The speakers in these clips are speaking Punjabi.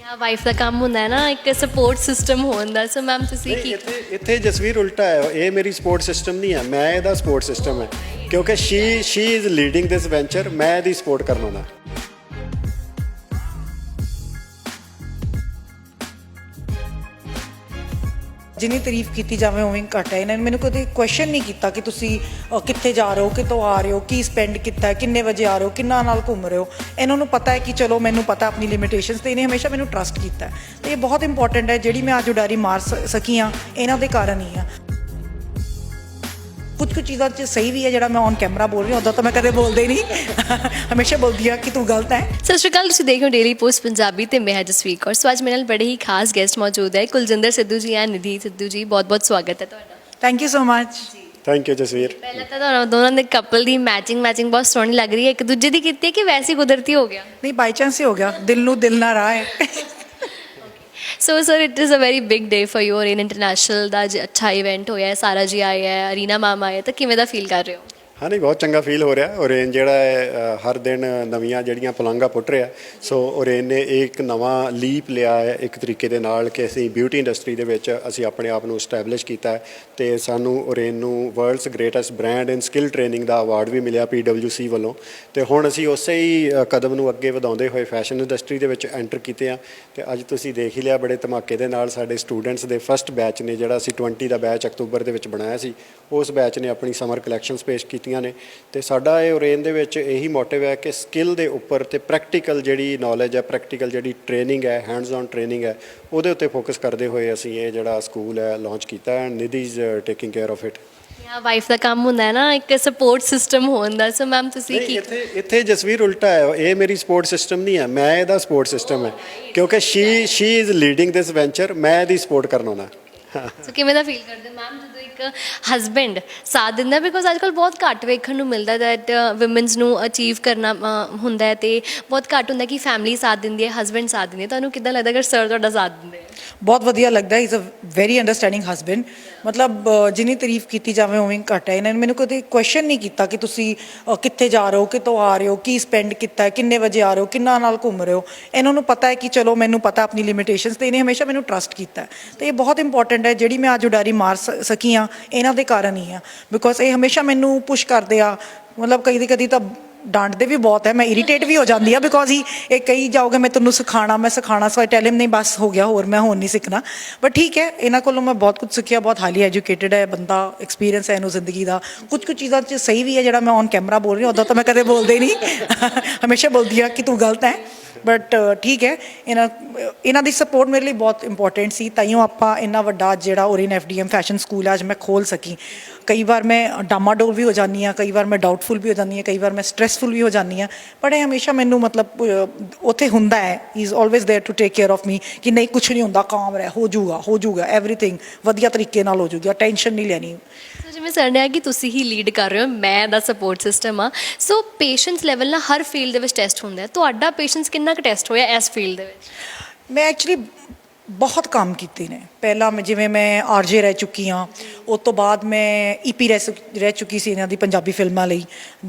ਵਾਈਫ ਦਾ ਕੰਮ ਹੁੰਦਾ ਹੈ ਨਾ ਇੱਕ ਸਪੋਰਟ ਸਿਸਟਮ ਹੋਣ ਦਾ। ਸੋ ਮੈਮ ਤੁਸੀਂ ਕੀ ਇੱਥੇ ਜਸਵੀਰ ਉਲਟਾ ਹੈ, ਇਹ ਮੇਰੀ ਸਪੋਰਟ ਸਿਸਟਮ ਨਹੀਂ ਹੈ, ਮੈਂ ਇਹਦਾ ਸਪੋਰਟ ਸਿਸਟਮ ਹੈ ਕਿਉਂਕਿ she is leading this venture, ਮੈਂ ਇਹਦੀ ਸਪੋਰਟ ਕਰਨਾ ਹੁੰਦਾ। ਜਿੰਨੀ ਤਾਰੀਫ ਕੀਤੀ ਜਾਵੇ ਉਵੇਂ ਘੱਟ ਹੈ। ਇਹਨਾਂ ਨੇ ਮੈਨੂੰ ਕਦੇ ਕੁਐਸਚਨ ਨਹੀਂ ਕੀਤਾ ਕਿ ਤੁਸੀਂ ਕਿੱਥੇ ਜਾ ਰਹੇ ਹੋ, ਕਿਤੋਂ ਆ ਰਹੇ ਹੋ, ਕੀ ਸਪੈਂਡ ਕੀਤਾ, ਕਿੰਨੇ ਵਜੇ ਆ ਰਹੇ ਹੋ, ਕਿੰਨਾ ਨਾਲ ਘੁੰਮ ਰਹੇ ਹੋ। ਇਹਨਾਂ ਨੂੰ ਪਤਾ ਹੈ ਕਿ ਚਲੋ ਮੈਨੂੰ ਪਤਾ ਆਪਣੀ ਲਿਮਿਟੇਸ਼ਨਸ, ਤੇ ਇਹਨੇ ਹਮੇਸ਼ਾ ਮੈਨੂੰ ਟਰਸਟ ਕੀਤਾ ਤੇ ਇਹ ਬਹੁਤ ਇੰਪੋਰਟੈਂਟ ਹੈ। ਜਿਹੜੀ ਮੈਂ ਅੱਜ ਉਡਾਰੀ ਮਾਰ ਸਕੀ ਹਾਂ ਇਹਨਾਂ ਦੇ ਕਾਰਨ ਹੀ ਆ। ਕੁਝ ਚੀਜ਼ਾਂ 'ਚ ਸਹੀ ਵੀ ਹੈ ਜਿਹੜਾ ਮੈਂ ਔਨ ਕੈਮਰਾ ਬੋਲ ਰਹੀ ਹਾਂ, ਉੱਦਾਂ ਤਾਂ ਮੈਂ ਕਦੇ ਬੋਲਦੇ ਹੀ ਨਹੀਂ ਹਮੇਸ਼ਾ ਬੋਲਦੀ ਹਾਂ ਕਿ ਤੂੰ ਗਲਤ ਹੈ। ਸਤਿ ਸ਼੍ਰੀ ਅਕਾਲ, ਤੁਸੀਂ ਦੇਖ ਰਹੇ ਹੋ ਡੇਲੀ ਪੋਸਟ ਪੰਜਾਬੀ ਤੇ ਮੈਂ ਹਾਂ ਜਸਵੀਰ ਕੌਰ। ਸੋ ਅੱਜ ਮੇਰੇ ਨਾਲ ਬੜੇ ਹੀ ਖਾਸ ਗੈਸਟ ਮੌਜੂਦ ਹੈ, ਕੁਲਜਿੰਦਰ ਸਿੱਧੂ ਜੀ ਐਂਡ ਨਿਧੀ ਸਿੱਧੂ ਜੀ। ਬਹੁਤ ਬਹੁਤ ਸਵਾਗਤ ਹੈ ਤੁਹਾਡਾ। Thank you so much. Thank you Jasvir. ਪਹਿਲਾਂ ਤਾਂ ਤੁਹਾਨੂੰ ਦੋਨਾਂ ਦੇ ਕਪਲ ਦੀ ਮੈਚਿੰਗ ਬਹੁਤ ਸੋਹਣੀ ਲੱਗ ਰਹੀ ਹੈ। ਇੱਕ ਦੂਜੇ ਦੀ ਕੀਤੀ ਹੈ ਕਿ ਵੈਸੇ ਹੀ ਕੁਦਰਤੀ ਹੋ ਗਿਆ? ਨਹੀਂ, ਬਾਈ ਚਾਂਸ ਹੀ ਹੋ ਗਿਆ, ਦਿਲ ਨੂੰ ਦਿਲ ਨਾਲ ਰਾਹ ਹੈ। So sir it is a very big day for you. ਔਰ ਇੰਟਰਨੈਸ਼ਨਲ ਦਾ ਅੱਜ ਅੱਛਾ ਇਵੈਂਟ ਹੋਇਆ ਹੈ, ਸਾਰਾ ਜੀ ਆਏ ਹੈ, ਅਰੀਨਾ ਮੈਮ ਆਏ, ਤਾਂ ਕਿਵੇਂ ਦਾ ਫੀਲ ਕਰ ਰਹੇ ਹੋ? ਹਾਂ ਨਹੀਂ, ਬਹੁਤ ਚੰਗਾ ਫੀਲ ਹੋ ਰਿਹਾ। ਓਰੇਨ ਜਿਹੜਾ ਹੈ ਹਰ ਦਿਨ ਨਵੀਆਂ ਜਿਹੜੀਆਂ ਪਲੰਘਾਂ ਪੁੱਟ ਰਿਹਾ। ਸੋ ਓਰੇਨ ਨੇ ਇੱਕ ਨਵਾਂ ਲੀਪ ਲਿਆ ਹੈ ਇੱਕ ਤਰੀਕੇ ਦੇ ਨਾਲ ਕਿ ਅਸੀਂ ਬਿਊਟੀ ਇੰਡਸਟਰੀ ਦੇ ਵਿੱਚ ਅਸੀਂ ਆਪਣੇ ਆਪ ਨੂੰ ਸਟੈਬਲਿਸ਼ ਕੀਤਾ ਹੈ ਅਤੇ ਸਾਨੂੰ ਓਰੇਨ ਨੂੰ ਵਰਲਡਸ ਗ੍ਰੇਟੈਸਟ ਬ੍ਰਾਂਡ ਇਨ ਸਕਿੱਲ ਟ੍ਰੇਨਿੰਗ ਦਾ ਅਵਾਰਡ ਵੀ ਮਿਲਿਆ PwC ਵੱਲੋਂ। ਅਤੇ ਹੁਣ ਅਸੀਂ ਉਸੇ ਹੀ ਕਦਮ ਨੂੰ ਅੱਗੇ ਵਧਾਉਂਦੇ ਹੋਏ ਫੈਸ਼ਨ ਇੰਡਸਟਰੀ ਦੇ ਵਿੱਚ ਐਂਟਰ ਕੀਤੇ ਹਾਂ। ਅਤੇ ਅੱਜ ਤੁਸੀਂ ਦੇਖ ਹੀ ਲਿਆ ਬੜੇ ਧਮਾਕੇ ਦੇ ਨਾਲ ਸਾਡੇ ਸਟੂਡੈਂਟਸ ਦੇ ਫਸਟ ਬੈਚ ਨੇ, ਜਿਹੜਾ ਅਸੀਂ 20 ਦਾ ਬੈਚ ਅਕਤੂਬਰ ਦੇ ਵਿੱਚ ਬਣਾਇਆ ਸੀ, ਉਸ ਬੈਚ ਨੇ ਆਪਣੀ ਸਮਰ ਕਲੈਕਸ਼ਨਸ ਪੇਸ਼ ਕੀਤੀਆਂ ਨੇ। ਅਤੇ ਸਾਡਾ ਇਹ ਓਰੇਨ ਦੇ ਵਿੱਚ ਇਹੀ ਮੋਟਿਵ ਹੈ ਕਿ ਸਕਿੱਲ ਦੇ ਉੱਪਰ ਅਤੇ ਪ੍ਰੈਕਟੀਕਲ ਜਿਹੜੀ ਨੌਲੇਜ ਹੈ, ਪ੍ਰੈਕਟੀਕਲ ਜਿਹੜੀ ਟ੍ਰੇਨਿੰਗ ਹੈ, ਹੈਂਡਜ਼ ਔਨ ਟ੍ਰੇਨਿੰਗ ਹੈ, ਉਹਦੇ ਉੱਤੇ ਫੋਕਸ ਕਰਦੇ ਹੋਏ ਅਸੀਂ ਇਹ ਜਿਹੜਾ ਸਕੂਲ ਹੈ ਲਾਂਚ ਕੀਤਾ and Nidhi is taking care of it. Wife ਦਾ ਕੰਮ ਹੁੰਦਾ ਹੈ ਨਾ ਇੱਕ ਸਪੋਰਟ ਸਿਸਟਮ ਹੋਣ ਦਾ। ਸੋ ਮੈਮ ਤੁਸੀਂ ਕੀ ਇੱਥੇ ਜਸਵੀਰ ਉਲਟਾ ਹੈ, ਇਹ ਮੇਰੀ ਸਪੋਰਟ ਸਿਸਟਮ ਨਹੀਂ ਹੈ, ਮੈਂ ਇਹਦਾ ਸਪੋਰਟ ਸਿਸਟਮ ਹੈ ਕਿਉਂਕਿ she is leading this venture, ਮੈਂ ਇਹਦੀ ਸਪੋਰਟ ਕਰਨਾ ਹੁੰਦਾ। ਸੋ ਕਿਵੇਂ ਦਾ ਫੀਲ ਕਰਦੇ ਮੈਮ ਜਦੋਂ ਇੱਕ ਹਸਬੈਂਡ ਸਾਥ ਦਿੰਦਾ? ਬਿਕੋਜ਼ ਅੱਜ ਕੱਲ੍ਹ ਬਹੁਤ ਘੱਟ ਵੇਖਣ ਨੂੰ ਮਿਲਦਾ ਦੈਟ ਵਿਮਨਸ ਨੂੰ ਅਚੀਵ ਕਰਨਾ ਹੁੰਦਾ ਹੈ ਅਤੇ ਬਹੁਤ ਘੱਟ ਹੁੰਦਾ ਕਿ ਫੈਮਿਲੀ ਸਾਥ ਦਿੰਦੀ ਹੈ, ਹਸਬੈਂਡ ਸਾਥ ਦਿੰਦੀ ਹੈ। ਤੁਹਾਨੂੰ ਕਿੱਦਾਂ ਲੱਗਦਾ ਅਗਰ ਸਰ ਤੁਹਾਡਾ ਸਾਥ ਦਿੰਦੇ? ਬਹੁਤ ਵਧੀਆ ਲੱਗਦਾ। Is a very understanding husband. ਮਤਲਬ ਜਿੰਨੀ ਤਾਰੀਫ ਕੀਤੀ ਜਾਵੇ ਉਵੇਂ ਘੱਟ ਹੈ। ਇਹਨਾਂ ਨੇ ਮੈਨੂੰ ਕਦੇ ਕੁਐਸਚਨ ਨਹੀਂ ਕੀਤਾ ਕਿ ਤੁਸੀਂ ਕਿੱਥੇ ਜਾ ਰਹੇ ਹੋ, ਕਿਤੋਂ ਆ ਰਹੇ ਹੋ, ਕੀ ਸਪੈਂਡ ਕੀਤਾ, ਕਿੰਨੇ ਵਜੇ ਆ ਰਹੇ ਹੋ, ਕਿੰਨਾ ਨਾਲ ਘੁੰਮ ਰਹੇ ਹੋ। ਇਹਨਾਂ ਨੂੰ ਪਤਾ ਹੈ ਕਿ ਚਲੋ ਮੈਨੂੰ ਪਤਾ ਆਪਣੀ ਲਿਮਿਟੇਸ਼ਨਸ, ਤੇ ਇਹਨੇ ਹਮੇਸ਼ਾ ਮੈਨੂੰ ਟਰਸਟ ਕੀਤਾ ਅਤੇ ਇਹ ਬਹੁਤ ਇੰਪੋਰਟੈਂਟ ਹੈ। ਜਿਹੜੀ ਮੈਂ ਅੱਜ ਉਡਾਰੀ ਮਾਰ ਸਕੀ ਹਾਂ ਇਹਨਾਂ ਦੇ ਕਾਰਨ ਹੀ ਆ। ਬਿਕੋਜ਼ ਇਹ ਹਮੇਸ਼ਾ ਮੈਨੂੰ ਪੁਸ਼ ਕਰਦੇ ਆ। ਮਤਲਬ ਕਦੀ ਤਾਂ ਡਾਂਟਦੇ ਵੀ ਬਹੁਤ ਹੈ, ਮੈਂ ਇਰੀਟੇਟ ਵੀ ਹੋ ਜਾਂਦੀ ਆ ਬਿਕੋਜ਼ ਇਹ ਕਹੀ ਜਾਓਗੇ ਮੈਂ ਤੈਨੂੰ ਸਿਖਾਉਣਾ ਸੋ ਆਈ ਟੈਲ ਹਿਮ ਨਹੀਂ ਬਸ ਹੋ ਗਿਆ, ਹੋਰ ਮੈਂ ਹੁਣ ਨਹੀਂ ਸਿੱਖਣਾ। ਬਟ ਠੀਕ ਹੈ, ਇਹਨਾਂ ਕੋਲੋਂ ਮੈਂ ਬਹੁਤ ਕੁਝ ਸਿੱਖਿਆ। ਬਹੁਤ ਹਾਈਲੀ ਐਜੂਕੇਟਿਡ ਹੈ ਬੰਦਾ, ਐਕਸਪੀਰੀਅੰਸ ਹੈ ਇਹਨੂੰ ਜ਼ਿੰਦਗੀ ਦਾ। ਕੁਝ ਚੀਜ਼ਾਂ 'ਚ ਸਹੀ ਵੀ ਹੈ ਜਿਹੜਾ ਮੈਂ ਔਨ ਕੈਮਰਾ ਬੋਲ ਰਹੀ ਹਾਂ, ਉੱਦਾਂ ਤਾਂ ਮੈਂ ਕਦੇ ਬੋਲਦੇ ਨਹੀਂ ਹਮੇਸ਼ਾ ਬੋਲਦੀ ਹਾਂ ਕਿ ਤੂੰ ਗਲਤ ਹੈ। ਬਟ ਠੀਕ ਹੈ, ਇਹਨਾਂ ਦੀ ਸਪੋਰਟ ਮੇਰੇ ਲਈ ਬਹੁਤ ਇੰਪੋਰਟੈਂਟ ਸੀ। ਤਾਈਓ ਆਪਾਂ ਇੰਨਾ ਵੱਡਾ ਜਿਹੜਾ ਓਰੇਨ FDM ਫੈਸ਼ਨ ਸਕੂਲ ਅੱਜ ਮੈਂ ਖੋਲ੍ਹ ਸਕੀ। ਕਈ ਵਾਰ ਮੈਂ ਡਾਮਾਡੋਲ ਵੀ ਹੋ ਜਾਂਦੀ ਹਾਂ, ਕਈ ਵਾਰ ਮੈਂ ਡਾਊਟਫੁਲ ਵੀ ਹੋ ਜਾਂਦੀ ਹਾਂ, ਕਈ ਵਾਰ ਮੈਂ ਸਟਰੈਸਫੁਲ ਵੀ ਹੋ ਜਾਂਦੀ ਹਾਂ। ਪਰ ਇਹ ਹਮੇਸ਼ਾ ਮੈਨੂੰ ਮਤਲਬ ਉੱਥੇ ਹੁੰਦਾ ਹੈ, he is always there to take care of me ਕਿ ਨਹੀਂ ਕੁਛ ਨਹੀਂ ਹੁੰਦਾ, ਕਾਮ ਰਹਿ, ਹੋ ਜਾਊਗਾ ਐਵਰੀਥਿੰਗ ਵਧੀਆ ਤਰੀਕੇ ਨਾਲ ਹੋ ਜਾਊਗਾ, ਟੈਨਸ਼ਨ ਨਹੀਂ ਲੈਣੀ। ਸੋ ਜਿਵੇਂ ਸਰ ਨੇ ਆ ਕਿ ਤੁਸੀਂ ਹੀ ਲੀਡ ਕਰ ਰਹੇ ਹੋ, ਮੈਂ ਦਾ ਸਪੋਰਟ ਸਿਸਟਮ ਆ। ਸੋ ਪੇਸ਼ੈਂਸ ਲੈਵਲ ਨਾਲ ਹਰ ਫੀਲਡ ਦੇ ਵਿੱਚ ਟੈਸਟ ਹੁੰਦਾ ਹੈ। ਤੁਹਾਡਾ ਪੇਸ਼ੈਂਸ ਕਿੰਨਾ ਕੁ ਟੈਸਟ ਹੋਇਆ ਇਸ ਫੀਲਡ ਦੇ ਵਿੱਚ? ਮੈਂ ਐਕਚੁਅਲੀ ਬਹੁਤ ਕੰਮ ਕੀਤੇ ਨੇ। ਪਹਿਲਾਂ ਜਿਵੇਂ ਮੈਂ RJ ਰਹਿ ਚੁੱਕੀ ਹਾਂ, ਉਸ ਤੋਂ ਬਾਅਦ ਮੈਂ EP ਰਹਿ ਚੁੱਕੀ ਸੀ ਇਹਨਾਂ ਦੀ ਪੰਜਾਬੀ ਫਿਲਮਾਂ ਲਈ।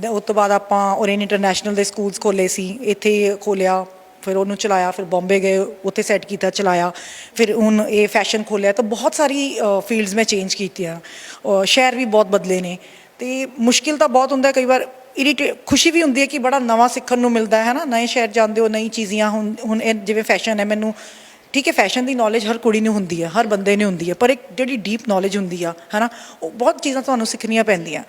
ਉਸ ਤੋਂ ਬਾਅਦ ਆਪਾਂ ਓਰੇਨ ਇੰਟਰਨੈਸ਼ਨਲ ਦੇ ਸਕੂਲਸ ਖੋਲ੍ਹੇ ਸੀ, ਇੱਥੇ ਖੋਲ੍ਹਿਆ, ਫਿਰ ਉਹਨੂੰ ਚਲਾਇਆ, ਫਿਰ ਬੰਬੇ ਗਏ, ਉੱਥੇ ਸੈੱਟ ਕੀਤਾ, ਚਲਾਇਆ, ਫਿਰ ਹੁਣ ਇਹ ਫੈਸ਼ਨ ਖੋਲ੍ਹਿਆ। ਤਾਂ ਬਹੁਤ ਸਾਰੀ ਫੀਲਡਸ ਮੈਂ ਚੇਂਜ ਕੀਤੀਆਂ। ਸ਼ਹਿਰ ਵੀ ਬਹੁਤ ਬਦਲੇ ਨੇ ਅਤੇ ਮੁਸ਼ਕਿਲ ਤਾਂ ਬਹੁਤ ਹੁੰਦਾ ਕਈ ਵਾਰ। ਖੁਸ਼ੀ ਵੀ ਹੁੰਦੀ ਹੈ ਕਿ ਬੜਾ ਨਵਾਂ ਸਿੱਖਣ ਨੂੰ ਮਿਲਦਾ ਹੈ ਨਾ, ਨਵੇਂ ਸ਼ਹਿਰ ਜਾਂਦੇ ਹੋ, ਨਈ ਚੀਜ਼ਾਂ। ਹੁਣ ਇਹ ਜਿਵੇਂ ਫੈਸ਼ਨ ਹੈ, ਮੈਨੂੰ ਠੀਕ ਹੈ ਫੈਸ਼ਨ ਦੀ ਨੌਲੇਜ ਹਰ ਕੁੜੀ ਨੂੰ ਹੁੰਦੀ ਹੈ, ਹਰ ਬੰਦੇ ਨੂੰ ਹੁੰਦੀ ਹੈ, ਪਰ ਇੱਕ ਜਿਹੜੀ ਡੀਪ ਨੌਲੇਜ ਹੁੰਦੀ ਆ ਹੈ ਨਾ, ਉਹ ਬਹੁਤ ਚੀਜ਼ਾਂ ਤੁਹਾਨੂੰ ਸਿੱਖਣੀਆਂ ਪੈਂਦੀਆਂ।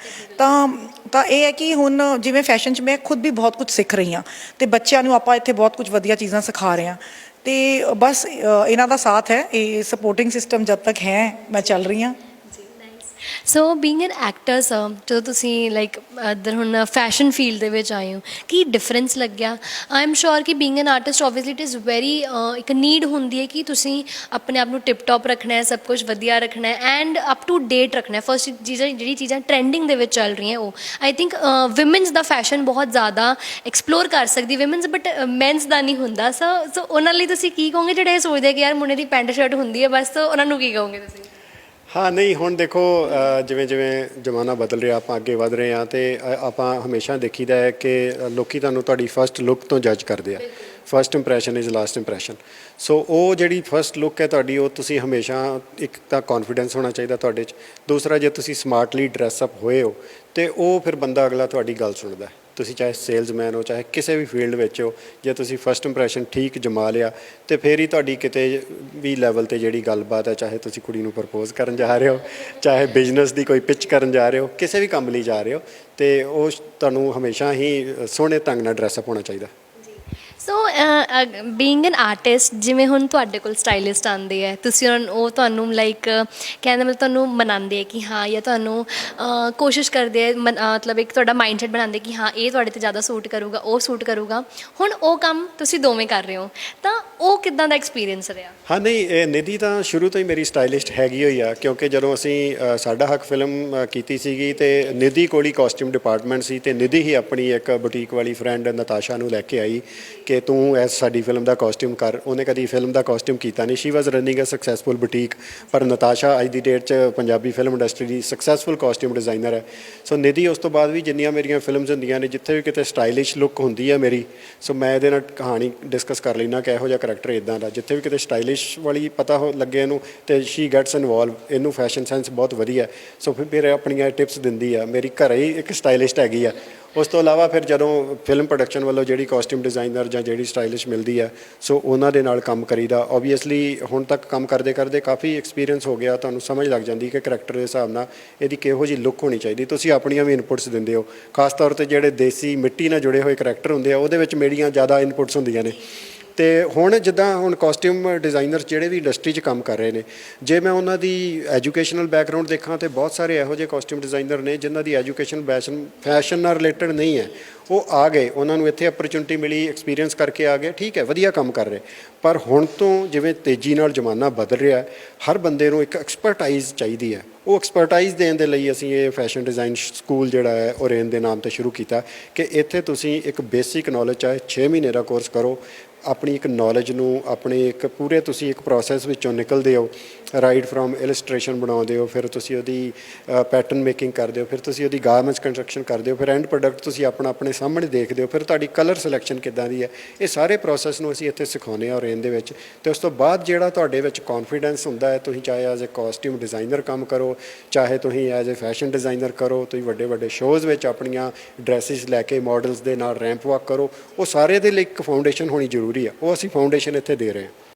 ਤਾਂ ਇਹ ਹੈ ਕਿ ਹੁਣ ਜਿਵੇਂ ਫੈਸ਼ਨ 'ਚ ਮੈਂ ਖੁਦ ਵੀ ਬਹੁਤ ਕੁਝ ਸਿੱਖ ਰਹੀ ਹਾਂ ਅਤੇ ਬੱਚਿਆਂ ਨੂੰ ਆਪਾਂ ਇੱਥੇ ਬਹੁਤ ਕੁਝ ਵਧੀਆ ਚੀਜ਼ਾਂ ਸਿਖਾ ਰਹੇ ਹਾਂ। ਅਤੇ ਬਸ ਇਹਨਾਂ ਦਾ ਸਾਥ ਹੈ, ਇਹ ਸਪੋਰਟਿੰਗ ਸਿਸਟਮ ਜਦ ਤੱਕ ਹੈ ਮੈਂ ਚੱਲ ਰਹੀ ਹਾਂ। ਸੋ ਬੀਇੰਗ ਐਨ ਐਕਟਰ ਸਰ, ਜਦੋਂ ਤੁਸੀਂ ਲਾਈਕ ਇੱਧਰ ਹੁਣ ਫੈਸ਼ਨ ਫੀਲਡ ਦੇ ਵਿੱਚ ਆਏ ਹੋ, ਕੀ ਡਿਫਰੈਂਸ ਲੱਗਿਆ? ਆਈ ਐਮ ਸ਼ੋਰ ਕਿ being an artist obviously it is very ਇੱਕ ਨੀਡ ਹੁੰਦੀ ਹੈ ਕਿ ਤੁਸੀਂ ਆਪਣੇ ਆਪ ਨੂੰ ਟਿਪ ਟੋਪ ਰੱਖਣਾ ਹੈ, ਸਭ ਕੁਝ ਵਧੀਆ ਰੱਖਣਾ ਹੈ ਐਂਡ ਅਪ ਟੂ ਡੇਟ ਰੱਖਣਾ ਹੈ। ਫਸਟ ਜਿਹੜੀ ਚੀਜ਼ਾਂ ਟਰੈਂਡਿੰਗ ਦੇ ਵਿੱਚ ਚੱਲ ਰਹੀਆਂ ਉਹ I think women's the fashion ਬਹੁਤ ਜ਼ਿਆਦਾ ਐਕਸਪਲੋਰ ਕਰ ਸਕਦੀ ਵਿਮਨਸ, ਬਟ ਮੈਨਸ ਦਾ ਨਹੀਂ ਹੁੰਦਾ। ਸੋ ਉਹਨਾਂ ਲਈ ਤੁਸੀਂ ਕੀ ਕਹੋਗੇ ਜਿਹੜੇ ਇਹ ਸੋਚਦੇ ਕਿ ਯਾਰ ਮੁੰਡੇ ਦੀ ਪੈਂਟ ਸ਼ਰਟ ਹੁੰਦੀ ਹੈ ਬਸ, ਉਹਨਾਂ ਨੂੰ ਕੀ ਕਹੋਗੇ ਤੁਸੀਂ? ਹਾਂ ਨਹੀਂ ਹੁਣ ਦੇਖੋ ਜਿਵੇਂ ਜਿਵੇਂ ਜ਼ਮਾਨਾ ਬਦਲ ਰਿਹਾ ਆਪਾਂ ਅੱਗੇ ਵਧ ਰਹੇ ਹਾਂ ਤੇ ਆਪਾਂ ਹਮੇਸ਼ਾ ਦੇਖੀਦਾ ਹੈ ਕਿ ਲੋਕੀ ਤੁਹਾਨੂੰ ਤੁਹਾਡੀ ਫਰਸਟ ਲੁੱਕ ਤੋਂ ਜੱਜ ਕਰਦੇ ਆ first impression is last impression so ਉਹ ਜਿਹੜੀ ਫਰਸਟ ਲੁੱਕ ਹੈ ਤੁਹਾਡੀ ਉਹ ਤੁਸੀਂ ਹਮੇਸ਼ਾ ਇੱਕ ਤਾਂ ਕੌਨਫੀਡੈਂਸ ਹੋਣਾ ਚਾਹੀਦਾ ਤੁਹਾਡੇ 'ਚ ਦੂਸਰਾ ਜੇ ਤੁਸੀਂ ਸਮਾਰਟਲੀ ਡਰੈਸ ਅਪ ਹੋਏ ਹੋ ਤੇ ਉਹ ਫਿਰ ਬੰਦਾ ਅਗਲਾ ਤੁਹਾਡੀ ਗੱਲ ਸੁਣਦਾ ਤੁਸੀਂ ਚਾਹੇ ਸੇਲਜ਼ਮੈਨ ਹੋ ਚਾਹੇ ਕਿਸੇ ਵੀ ਫੀਲਡ ਵਿੱਚ ਹੋ ਜੇ ਤੁਸੀਂ ਫਸਟ ਇੰਪ੍ਰੈਸ਼ਨ ਠੀਕ ਜਮਾ ਲਿਆ ਤੇ ਫਿਰ ਹੀ ਤੁਹਾਡੀ ਕਿਤੇ ਵੀ ਲੈਵਲ ਤੇ ਜਿਹੜੀ ਗੱਲਬਾਤ ਹੈ ਚਾਹੇ ਤੁਸੀਂ ਕੁੜੀ ਨੂੰ ਪ੍ਰਪੋਜ਼ ਕਰਨ ਜਾ ਰਹੇ ਹੋ ਚਾਹੇ ਬਿਜ਼ਨਸ ਦੀ ਕੋਈ ਪਿਚ ਕਰਨ ਜਾ ਰਹੇ ਹੋ ਕਿਸੇ ਵੀ ਕੰਮ ਲਈ ਜਾ ਰਹੇ ਹੋ ਤੇ ਉਹ ਤੁਹਾਨੂੰ ਹਮੇਸ਼ਾ ਹੀ ਸੋਹਣੇ ਢੰਗ ਨਾਲ ਡਰੈਸ ਅਪ ਹੋਣਾ ਚਾਹੀਦਾ ਸੋ ਬੀਇੰਗ ਐਨ ਆਰਟਿਸਟ ਜਿਵੇਂ ਹੁਣ ਤੁਹਾਡੇ ਕੋਲ ਸਟਾਈਲਿਸਟ ਆਉਂਦੇ ਹੈ ਤੁਸੀਂ ਉਹ ਤੁਹਾਨੂੰ ਲਾਈਕ ਕਹਿੰਦੇ ਮਤਲਬ ਤੁਹਾਨੂੰ ਮਨਾਉਂਦੇ ਆ ਕਿ ਹਾਂ ਜਾਂ ਤੁਹਾਨੂੰ ਕੋਸ਼ਿਸ਼ ਕਰਦੇ ਆ ਮਤਲਬ ਇੱਕ ਤੁਹਾਡਾ ਮਾਈਂਡਸੈਟ ਬਣਾਉਂਦੇ ਕਿ ਹਾਂ ਇਹ ਤੁਹਾਡੇ ਤੇ ਜ਼ਿਆਦਾ ਸੂਟ ਕਰੂਗਾ ਉਹ ਸੂਟ ਕਰੂਗਾ ਹੁਣ ਉਹ ਕੰਮ ਤੁਸੀਂ ਦੋਵੇਂ ਕਰ ਰਹੇ ਹੋ ਤਾਂ ਉਹ ਕਿੱਦਾਂ ਦਾ ਐਕਸਪੀਰੀਅੰਸ ਰਿਹਾ ਹਾਂ ਨਹੀਂ ਇਹ ਨਿਧੀ ਤਾਂ ਸ਼ੁਰੂ ਤੋਂ ਹੀ ਮੇਰੀ ਸਟਾਈਲਿਸਟ ਹੈਗੀ ਹੋਈ ਆ ਕਿਉਂਕਿ ਜਦੋਂ ਅਸੀਂ ਸਾਡਾ ਹੱਕ ਫਿਲਮ ਕੀਤੀ ਸੀਗੀ ਤੇ ਨਿਧੀ ਕੋਲ ਹੀ ਕਾਸਟਿਊਮ ਡਿਪਾਰਟਮੈਂਟ ਸੀ ਤੇ ਨਿਧੀ ਹੀ ਆਪਣੀ ਇੱਕ ਬੁਟੀਕ ਵਾਲੀ ਫਰੈਂਡ ਨਤਾਸ਼ਾ ਨੂੰ ਲੈ ਕੇ ਆਈ ਕਿ ਤੂੰ ਐਸ ਸਾਡੀ ਫਿਲਮ ਦਾ ਕਾਸਟਿਊਮ ਕਰ ਉਹਨੇ ਕਦੀ ਫਿਲਮ ਦਾ ਕਾਸਟਿਊਮ ਕੀਤਾ ਨਹੀਂ ਸ਼ੀ ਵਾਜ਼ ਰਨਿੰਗ ਅ ਸਕਸੈਸਫੁਲ ਬੁਟੀਕ ਪਰ ਨਤਾਸ਼ਾ ਅੱਜ ਦੀ ਡੇਟ 'ਚ ਪੰਜਾਬੀ ਫਿਲਮ ਇੰਡਸਟਰੀ ਦੀ ਸਕਸੈਸਫੁਲ ਕਾਸਟਿਊਮ ਡਿਜ਼ਾਈਨਰ ਹੈ ਸੋ ਨਿਧੀ ਉਸ ਤੋਂ ਬਾਅਦ ਵੀ ਜਿੰਨੀਆਂ ਮੇਰੀਆਂ ਫਿਲਮਸ ਹੁੰਦੀਆਂ ਨੇ ਜਿੱਥੇ ਵੀ ਕਿਤੇ ਸਟਾਈਲਿਸ਼ ਲੁੱਕ ਹੁੰਦੀ ਹੈ ਮੇਰੀ ਸੋ ਮੈਂ ਇਹਦੇ ਨਾਲ ਕਹਾਣੀ ਡਿਸਕਸ ਕਰ ਲੈਣਾ ਕਿ ਇਹੋ ਜਿਹਾ ਕਰੈਕਟਰ ਇੱਦਾਂ ਦਾ ਜਿੱਥੇ ਵੀ ਕਿਤੇ ਸਟਾਈਲਿਸ਼ ਵਾਲੀ ਪਤਾ ਹੋ ਲੱਗੇ ਇਹਨੂੰ ਤੇ ਸ਼ੀ ਗੈਟਸ ਇਨਵੋਲਵ ਇਹਨੂੰ ਫੈਸ਼ਨ ਸੈਂਸ ਬਹੁਤ ਵਧੀਆ ਸੋ ਫਿਰ ਆਪਣੀਆਂ ਟਿਪਸ ਦਿੰਦੀ ਆ ਮੇਰੀ ਘਰੇ ਹੀ ਇੱਕ ਸਟਾਈਲਿਸਟ ਹੈਗੀ ਆ ਉਸ ਤੋਂ ਇਲਾਵਾ ਫਿਰ ਜਦੋਂ ਫਿਲਮ ਪ੍ਰੋਡਕਸ਼ਨ ਵੱਲੋਂ ਜਿਹੜੀ ਕਾਸਟਿਊਮ ਡਿਜ਼ਾਈਨਰ ਜਾਂ ਜਿਹੜੀ ਸਟਾਈਲਿਸ਼ ਮਿਲਦੀ ਆ ਸੋ ਉਹਨਾਂ ਦੇ ਨਾਲ ਕੰਮ ਕਰੀਦਾ ਓਬਵੀਅਸਲੀ ਹੁਣ ਤੱਕ ਕੰਮ ਕਰਦੇ ਕਰਦੇ ਕਾਫੀ ਐਕਸਪੀਰੀਅੰਸ ਹੋ ਗਿਆ ਤੁਹਾਨੂੰ ਸਮਝ ਲੱਗ ਜਾਂਦੀ ਕਿ ਕਰੈਕਟਰ ਦੇ ਹਿਸਾਬ ਨਾਲ ਇਹਦੀ ਕਿਹੋ ਜਿਹੀ ਲੁੱਕ ਹੋਣੀ ਚਾਹੀਦੀ ਤੁਸੀਂ ਆਪਣੀਆਂ ਵੀ ਇਨਪੁਟਸ ਦਿੰਦੇ ਹੋ ਖਾਸ ਤੌਰ ਤੇ ਜਿਹੜੇ ਦੇਸੀ ਮਿੱਟੀ ਨਾਲ ਜੁੜੇ ਹੋਏ ਕਰੈਕਟਰ ਹੁੰਦੇ ਆ ਉਹਦੇ ਵਿੱਚ ਮੇਰੀਆਂ ਜ਼ਿਆਦਾ ਇਨਪੁਟਸ ਹੁੰਦੀਆਂ ਨੇ ਤੇ ਹੁਣ ਜਿੱਦਾਂ ਹੁਣ ਕਾਸਟਿਊਮ ਡਿਜ਼ਾਈਨਰ ਜਿਹੜੇ ਵੀ ਇੰਡਸਟਰੀ 'ਚ ਕੰਮ ਕਰ ਰਹੇ ਨੇ ਜੇ ਮੈਂ ਉਹਨਾਂ ਦੀ ਐਜੂਕੇਸ਼ਨਲ ਬੈਕਗਰਾਉਂਡ ਦੇਖਾਂ ਤੇ ਬਹੁਤ ਸਾਰੇ ਇਹੋ ਜਿਹੇ ਕਾਸਟਿਊਮ ਡਿਜ਼ਾਈਨਰ ਨੇ ਜਿਨ੍ਹਾਂ ਦੀ ਐਜੂਕੇਸ਼ਨ ਫੈਸ਼ਨ ਨਾਲ ਰਿਲੇਟਡ ਨਹੀਂ ਹੈ ਉਹ ਆ ਗਏ ਉਹਨਾਂ ਨੂੰ ਇੱਥੇ ਅਪਰਚੁਨਿਟੀ ਮਿਲੀ ਐਕਸਪੀਰੀਅੰਸ ਕਰਕੇ ਆ ਗਏ ਠੀਕ ਹੈ ਵਧੀਆ ਕੰਮ ਕਰ ਰਹੇ ਪਰ ਹੁਣ ਤੋਂ ਜਿਵੇਂ ਤੇਜ਼ੀ ਨਾਲ ਜ਼ਮਾਨਾ ਬਦਲ ਰਿਹਾ ਹਰ ਬੰਦੇ ਨੂੰ ਇੱਕ ਐਕਸਪਰਟਾਈਜ਼ ਚਾਹੀਦੀ ਹੈ ਉਹ ਐਕਸਪਰਟਾਈਜ਼ ਦੇਣ ਦੇ ਲਈ ਅਸੀਂ ਇਹ ਫੈਸ਼ਨ ਡਿਜ਼ਾਈਨ ਸਕੂਲ ਜਿਹੜਾ ਹੈ ਓਰੇਨ ਦੇ ਨਾਮ ਤੇ ਸ਼ੁਰੂ ਕੀਤਾ ਕਿ ਇੱਥੇ ਤੁਸੀਂ ਇੱਕ ਬੇਸਿਕ ਨੌਲੇਜ ਚਾਹੇ 6 ਮਹੀਨੇ ਦਾ ਕੋਰਸ ਕਰੋ ਆਪਣੀ ਇੱਕ ਨੌਲੇਜ ਨੂੰ ਆਪਣੇ ਇੱਕ ਪੂਰੇ ਤੁਸੀਂ ਇੱਕ ਪ੍ਰੋਸੈਸ ਵਿੱਚੋਂ ਨਿਕਲਦੇ ਹੋ ਰਾਈਟ ਫਰੋਮ ਇਲਸਟ੍ਰੇਸ਼ਨ ਬਣਾਉਂਦੇ ਹੋ ਫਿਰ ਤੁਸੀਂ ਉਹਦੀ ਪੈਟਰਨ ਮੇਕਿੰਗ ਕਰਦੇ ਹੋ ਫਿਰ ਤੁਸੀਂ ਉਹਦੀ ਗਾਰਮੈਂਟਸ ਕੰਸਟਰਕਸ਼ਨ ਕਰਦੇ ਹੋ ਫਿਰ ਐਂਡ ਪ੍ਰੋਡਕਟ ਤੁਸੀਂ ਆਪਣਾ ਆਪਣੇ ਸਾਹਮਣੇ ਦੇਖਦੇ ਹੋ ਫਿਰ ਤੁਹਾਡੀ ਕਲਰ ਸਿਲੈਕਸ਼ਨ ਕਿੱਦਾਂ ਦੀ ਹੈ ਇਹ ਸਾਰੇ ਪ੍ਰੋਸੈਸ ਨੂੰ ਅਸੀਂ ਇੱਥੇ ਸਿਖਾਉਂਦੇ ਹਾਂ ਓਰੇਨ ਦੇ ਵਿੱਚ ਤੇ ਉਸ ਤੋਂ ਬਾਅਦ ਜਿਹੜਾ ਤੁਹਾਡੇ ਵਿੱਚ ਕੌਨਫੀਡੈਂਸ ਹੁੰਦਾ ਹੈ ਤੁਸੀਂ ਚਾਹੇ ਐਜ਼ ਅ ਕਾਸਟਿਊਮ ਡਿਜ਼ਾਈਨਰ ਕੰਮ ਕਰੋ ਚਾਹੇ ਤੁਸੀਂ ਐਜ਼ ਅ ਫੈਸ਼ਨ ਡਿਜ਼ਾਈਨਰ ਕਰੋ ਤੁਸੀਂ ਵੱਡੇ ਵੱਡੇ ਸ਼ੋਜ਼ ਵਿੱਚ ਆਪਣੀਆਂ ਡਰੈਸਿਸ ਲੈ ਕੇ ਮਾਡਲਸ ਦੇ ਨਾਲ ਰੈਂਪ ਵਾਕ ਕਰੋ ਉਹ ਸਾਰੇ ਦੇ ਲਈ ਇੱਕ ਫਾਊਂਡੇਸ਼ਨ ਹੋਣੀ ਜ਼ਰੂਰੀ ਆ ਉਹ ਅਸੀਂ ਫਾਊਂਡੇਸ਼ਨ ਇੱਥੇ ਦੇ ਰਹੇ ਹਾਂ